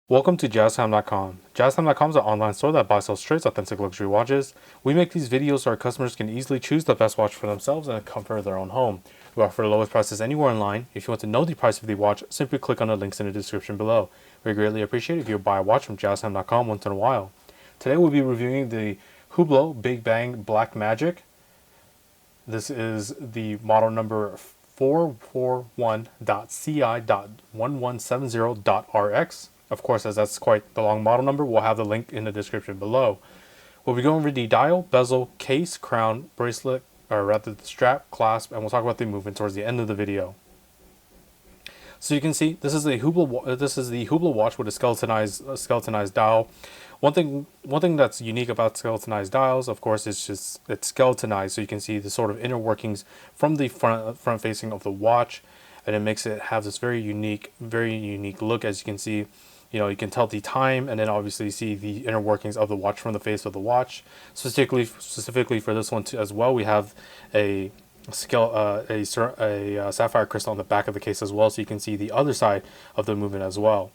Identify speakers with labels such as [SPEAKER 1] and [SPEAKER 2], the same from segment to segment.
[SPEAKER 1] Welcome to JazzTime.com. JazzTime.com is an online store that buys sells trades authentic luxury watches. We make these videos so our customers can easily choose the best watch for themselves and the comfort of their own home. We offer the lowest prices anywhere online. If you want to know the price of the watch, simply click on the links in the description below. We greatly appreciate it if you buy a watch from JazzTime.com once in a while. Today we'll be reviewing the Hublot Big Bang Black Magic. This is the model number 441.CI.1170.RX. Of course, as that's quite the long model number, we'll have the link in the description below. We'll be going over the dial, bezel, case, crown, bracelet, or rather the strap, clasp, and we'll talk about the movement towards the end of the video. So you can see this is the Hublot watch with a skeletonized dial. One thing that's unique about skeletonized dials, of course, is just it's skeletonized, so you can see the sort of inner workings from the front facing of the watch, and it makes it have this very unique look. As you can see, you can tell the time, and then obviously see the inner workings of the watch from the face of the watch. Specifically for this one too, as well, we have a sapphire crystal on the back of the case as well, so you can see the other side of the movement as well.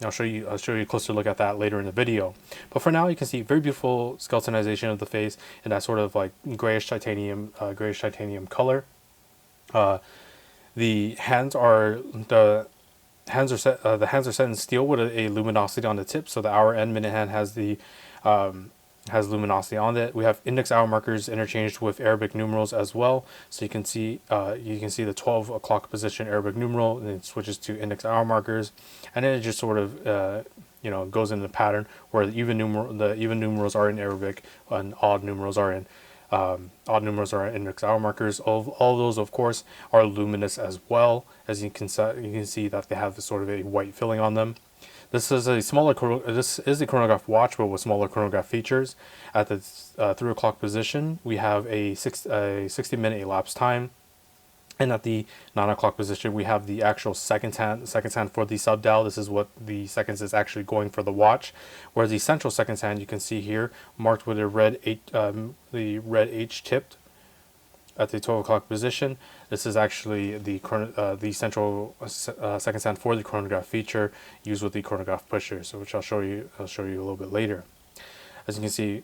[SPEAKER 1] I'll show you a closer look at that later in the video. But for now, you can see very beautiful skeletonization of the face in that sort of like grayish titanium color. The hands are set in steel with a luminosity on the tip. So the hour and minute hand has luminosity on it. We have index hour markers interchanged with Arabic numerals as well. So you can see the 12 o'clock position Arabic numeral, and it switches to index hour markers, and then it just sort of goes into the pattern where the even numerals are in Arabic and odd numerals are in index hour markers. All those, of course, are luminous as well. As you can see that they have sort of a white filling on them. This is a chronograph watch, but with smaller chronograph features. At the 3 o'clock position, we have a 60-minute elapsed time, and at the 9 o'clock position, we have the actual seconds hand for the sub dial. This is what the seconds is actually going for the watch. Whereas the central seconds hand, you can see here marked with a red H tipped. At the 12 o'clock position, this is actually the central seconds hand for the chronograph feature used with the chronograph pusher, so which I'll show you a little bit later. As you can see,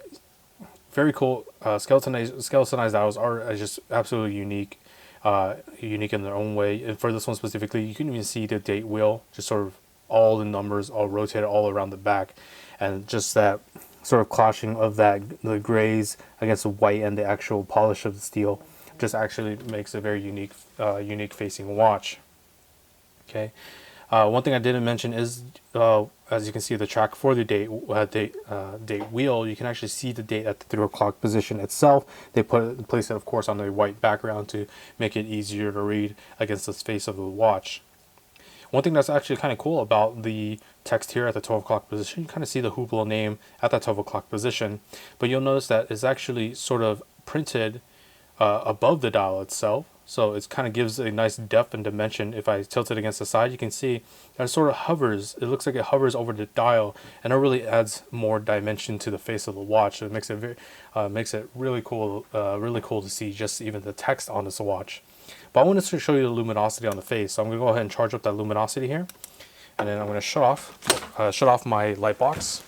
[SPEAKER 1] very cool. Skeletonized dials are just absolutely unique in their own way. And for this one specifically, you can even see the date wheel, just sort of all the numbers all rotated all around the back, and just that sort of clashing of the grays against the white and the actual polish of the steel just actually makes a very unique facing watch. Okay, one thing I didn't mention is as you can see the track for the date wheel, you can actually see the date at the 3 o'clock position itself. They place it, of course, on a white background to make it easier to read against the face of the watch. One thing that's actually kind of cool about the text here at the 12 o'clock position, you kind of see the Hublot name at that 12 o'clock position, but you'll notice that it's actually sort of printed above the dial itself, so it kind of gives a nice depth and dimension. If I tilt it against the side, you can see that it sort of hovers. It looks like it hovers over the dial, and it really adds more dimension to the face of the watch. So it makes it really cool to see just even the text on this watch. But I wanted to show you the luminosity on the face, so I'm gonna go ahead and charge up that luminosity here, and then I'm gonna shut off my light box,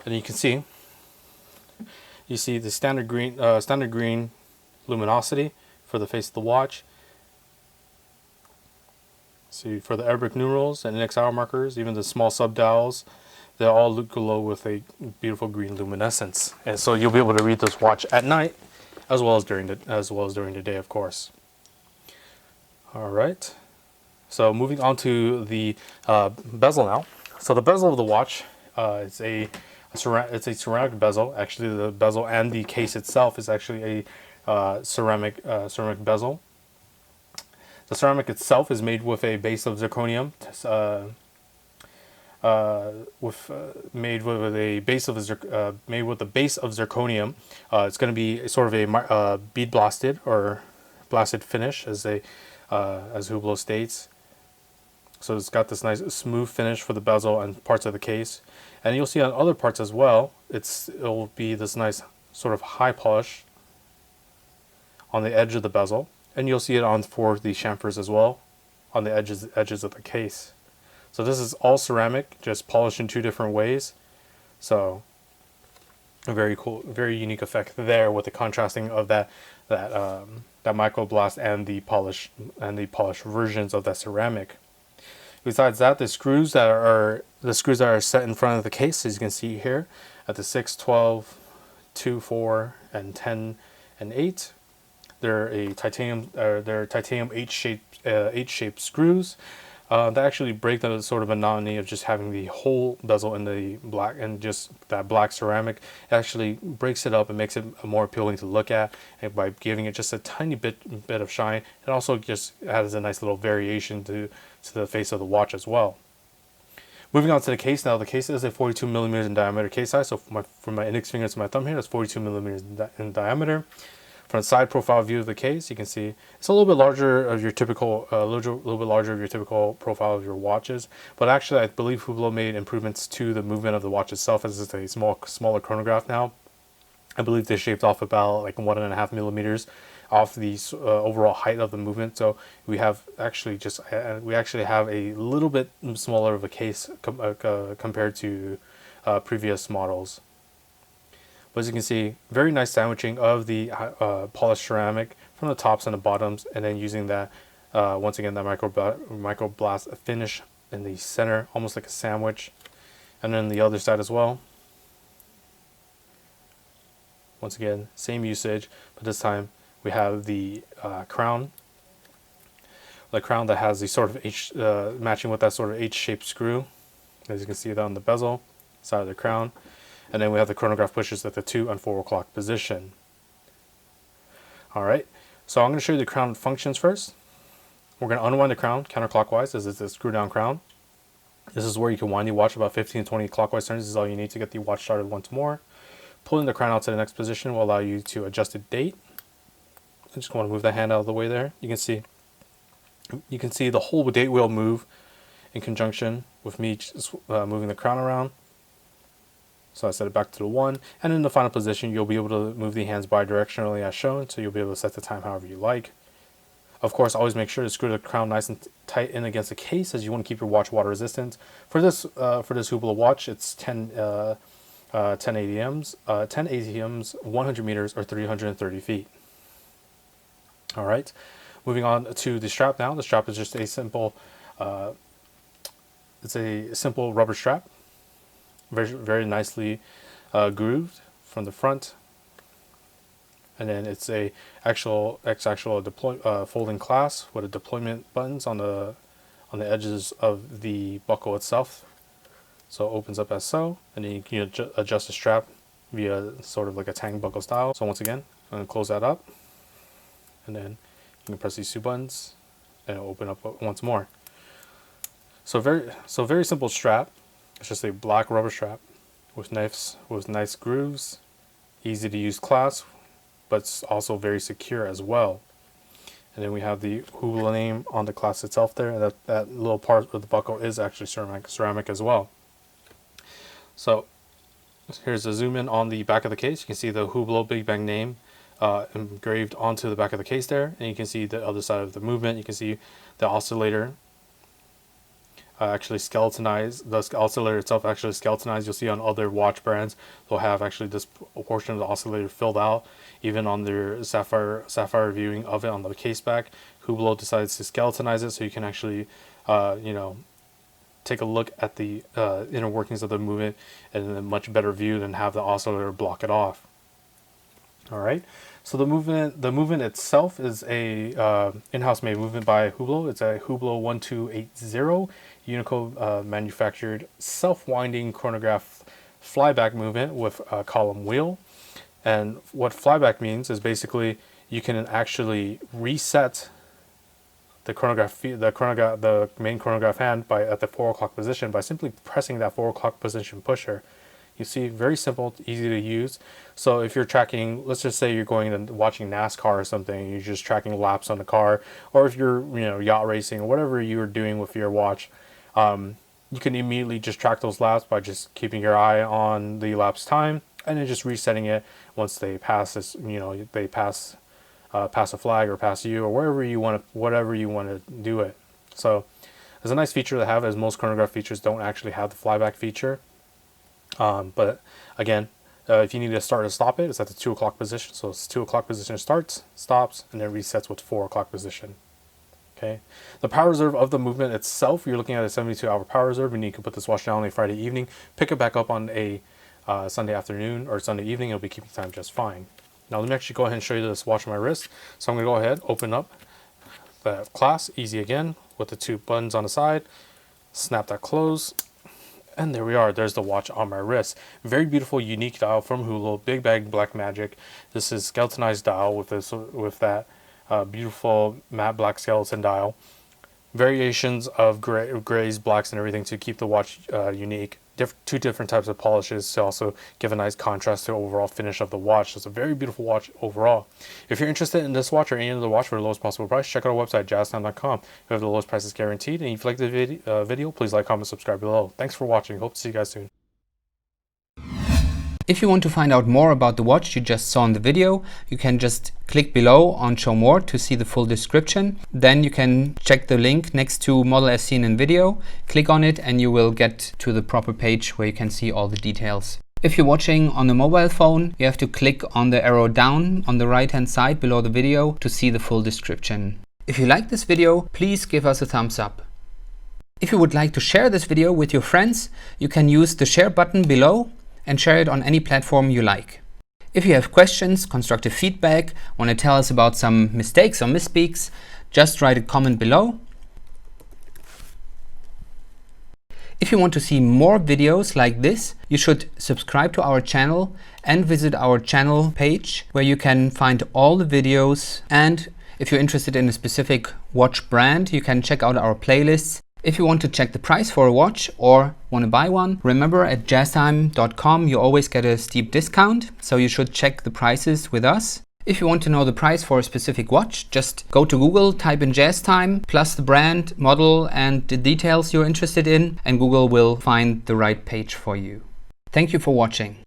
[SPEAKER 1] and you can see. You see the standard green luminosity for the face of the watch. See, for the Arabic numerals and index hour markers, even the small sub dials, they all glow with a beautiful green luminescence. And so you'll be able to read this watch at night, as well as during the day, of course. All right. So moving on to the bezel now. So the bezel of the watch is it's a ceramic bezel. Actually, the bezel and the case itself is actually a ceramic bezel. The ceramic itself is made with a base of zirconium, made with a base of zirconium. It's going to be sort of a bead blasted or blasted finish, as Hublot states. So it's got this nice smooth finish for the bezel and parts of the case. And you'll see on other parts as well, it'll be this nice sort of high polish on the edge of the bezel. And you'll see it for the chamfers as well, on the edges of the case. So this is all ceramic, just polished in 2 different ways. So a very cool, very unique effect there with the contrasting of that microblast and the polished versions of that ceramic. Besides that, the screws that are set in front of the case, as you can see here, at the 6, 12, 2, 4, and 10 and 8, they're titanium H-shaped screws that actually break the sort of monotony of just having the whole bezel in the black and just that black ceramic. It actually breaks it up and makes it more appealing to look at, and by giving it just a tiny bit of shine, it also just adds a nice little variation to the face of the watch as well. Moving on to the case now. The case is a 42 millimeters in diameter case size. So from my index finger to my thumb here, that's 42 millimeters in diameter. From the side profile view of the case, you can see it's a little bit larger of your typical, little bit larger of your typical profile of your watches. But actually, I believe Hublot made improvements to the movement of the watch itself, as it's a smaller chronograph now. I believe they shaved off about like 1.5 millimeters off the overall height of the movement. So we actually have a little bit smaller of a case compared to previous models. But as you can see, very nice sandwiching of the polished ceramic from the tops and the bottoms, and then using that, once again, that microblast finish in the center, almost like a sandwich. And then the other side as well. Once again, same usage, but this time we have the crown. The crown that has the sort of H, matching with that sort of H-shaped screw. As you can see that on the bezel, side of the crown. And then we have the chronograph pushers at the 2 and 4 o'clock position. Alright, so I'm going to show you the crown functions first. We're going to unwind the crown counterclockwise, as it's a screw down crown. This is where you can wind the watch about 15 to 20 clockwise turns. This is all you need to get the watch started once more. Pulling the crown out to the next position will allow you to adjust the date. I just want to move that hand out of the way there. You can see the whole date wheel move in conjunction with me moving the crown around. So I set it back to the 1, and in the final position you'll be able to move the hands bidirectionally as shown, so you'll be able to set the time however you like. Of course, always make sure to screw the crown nice and tight in against the case, as you want to keep your watch water resistant. For this Hublot watch, it's 10 ATMs, 100 meters, or 330 feet. All right, moving on to the strap now. The strap is just a simple, rubber strap. Very nicely grooved from the front, and then it's a actual folding clasp with a deployment buttons on the edges of the buckle itself. So it opens up as so, and then you can adjust the strap via sort of like a tang buckle style. So once again, I'm going to close that up, and then you can press these 2 buttons and it'll open up once more. So very simple strap. It's just a black rubber strap with nice grooves, easy to use clasp, but it's also very secure as well. And then we have the Hublot name on the clasp itself there, and that little part of the buckle is actually ceramic as well. So here's a zoom in on the back of the case. You can see the Hublot Big Bang name engraved onto the back of the case there, and you can see the other side of the movement. You can see the oscillator actually skeletonized. The oscillator itself actually skeletonized. You'll see on other watch brands they'll have actually this portion of the oscillator filled out. Even on their sapphire viewing of it on the case back, Hublot decides to skeletonize it, so you can actually take a look at the inner workings of the movement in a much better view than have the oscillator block it off. All right, so the movement itself is a in-house made movement by Hublot. It's a Hublot 1280 Unico manufactured self-winding chronograph flyback movement with a column wheel. And what flyback means is basically you can actually reset the main chronograph hand at the 4 o'clock position by simply pressing that 4 o'clock position pusher. You see, very simple, easy to use. So if you're tracking, let's just say you're going and watching NASCAR or something, you're just tracking laps on the car, or if you're yacht racing or whatever you're doing with your watch, you can immediately just track those laps by just keeping your eye on the lap's time and then just resetting it once they pass this. They pass a flag or pass you or whatever you want to do it. So It's a nice feature to have, as most chronograph features don't actually have the flyback feature. But again, if you need to start or stop it, it's at the 2 o'clock position. So it's 2 o'clock position, starts, stops, and then resets with 4 o'clock position. Okay. The power reserve of the movement itself, you're looking at a 72-hour power reserve, and you can put this watch down on a Friday evening, pick it back up on a Sunday afternoon or Sunday evening. It'll be keeping time just fine. Now let me actually go ahead and show you this watch on my wrist. So I'm going to go ahead, open up the clasp, easy again, with the 2 buttons on the side, snap that close, and there we are. There's the watch on my wrist. Very beautiful, unique dial from Hublot, Big Bag Black Magic. This is skeletonized dial with that beautiful matte black skeleton dial. Variations of grays, blacks, and everything to keep the watch unique. 2 different types of polishes to also give a nice contrast to the overall finish of the watch. So it's a very beautiful watch overall. If you're interested in this watch or any other watch for the lowest possible price, check out our website, jazztime.com. We have the lowest prices guaranteed. And if you like the video, please like, comment, subscribe below. Thanks for watching. Hope to see you guys soon.
[SPEAKER 2] If you want to find out more about the watch you just saw in the video, you can just click below on Show More to see the full description. Then you can check the link next to model as seen in video, click on it, and you will get to the proper page where you can see all the details. If you're watching on a mobile phone, you have to click on the arrow down on the right hand side below the video to see the full description. If you like this video, please give us a thumbs up. If you would like to share this video with your friends, you can use the share button below and share it on any platform you like. If you have questions, constructive feedback, want to tell us about some mistakes or misspeaks, just write a comment below. If you want to see more videos like this, you should subscribe to our channel and visit our channel page where you can find all the videos. And if you're interested in a specific watch brand, you can check out our playlists. If you want to check the price for a watch or want to buy one, remember at jazztime.com you always get a steep discount, so you should check the prices with us. If you want to know the price for a specific watch, just go to Google, type in JazzTime, plus the brand, model, and the details you're interested in, and Google will find the right page for you. Thank you for watching.